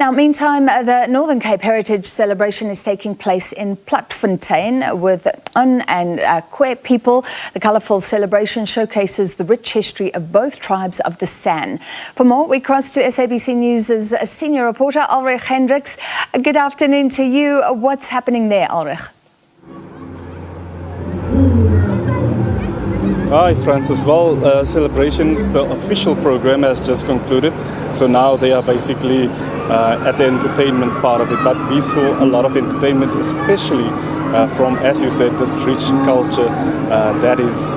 Now, meantime, the Northern Cape Heritage Celebration is taking place in Platfontein with Xun and Khwe people. The colourful celebration showcases the rich history of both tribes of the San. For more, we cross to SABC News' senior reporter, Ulrich Hendriks. Good afternoon to you. What's happening there, Ulrich? Hi, Francis. Well, celebrations, the official program has just concluded. So now they are basically at the entertainment part of it. But we saw a lot of entertainment, especially from, as you said, this rich culture that is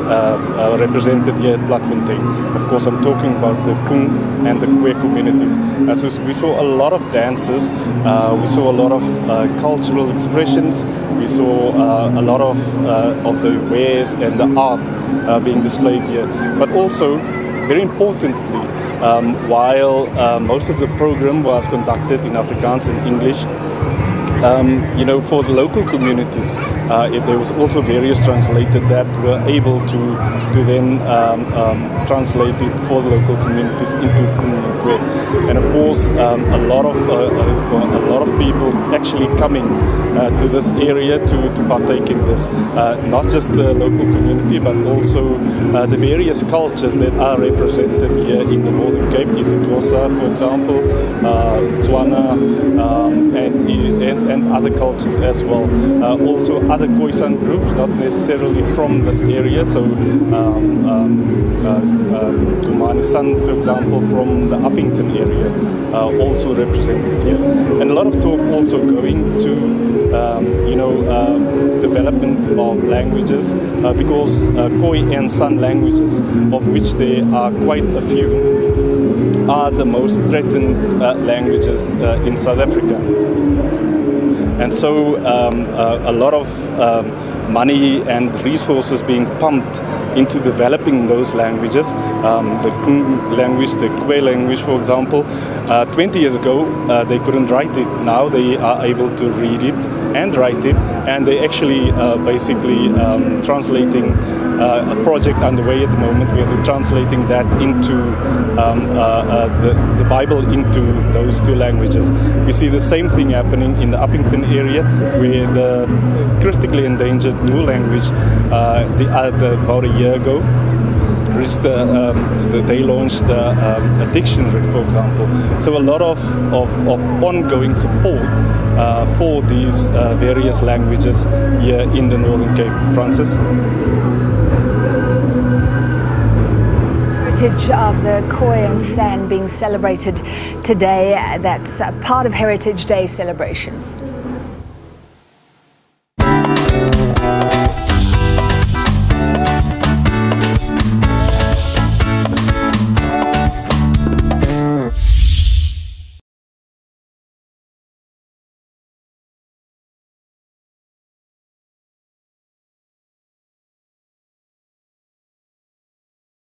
represented here at Platfontein. Of course, I'm talking about the Xun and the Khwe communities. So we saw a lot of dances, we saw a lot of cultural expressions, we saw a lot of the wares and the art being displayed here. But also, very importantly, while most of the program was conducted in Afrikaans and English, for the local communities, there was also various translators that were able to then translate it for the local communities into Xun and Khwe. And of course, a lot of people actually coming to this area to partake in this. Not just the local community, but also the various cultures that are represented here in the Northern Cape. isiXhosa, for example, Tswana, and other cultures as well. Also other Khoisan groups, not necessarily from this area. So San, for example, from the Uppington area, also represented here. And a lot of talk also going to development of languages, because Khoi and San languages, of which there are quite a few, are the most threatened languages in South Africa. And so a lot of money and resources being pumped into developing those languages. The Xun language, the Khwe language, for example, 20 years ago they couldn't write it. Now they are able to read it and write it, and they actually basically translating a project underway at the moment where they're translating that into the Bible into those two languages. We see the same thing happening in the Uppington area, where the critically endangered new language about a year ago reached they launched a dictionary, for example. So a lot of ongoing support for these various languages here in the Northern Cape. Francis? Heritage of the Khoi and San being celebrated today. That's part of Heritage Day celebrations.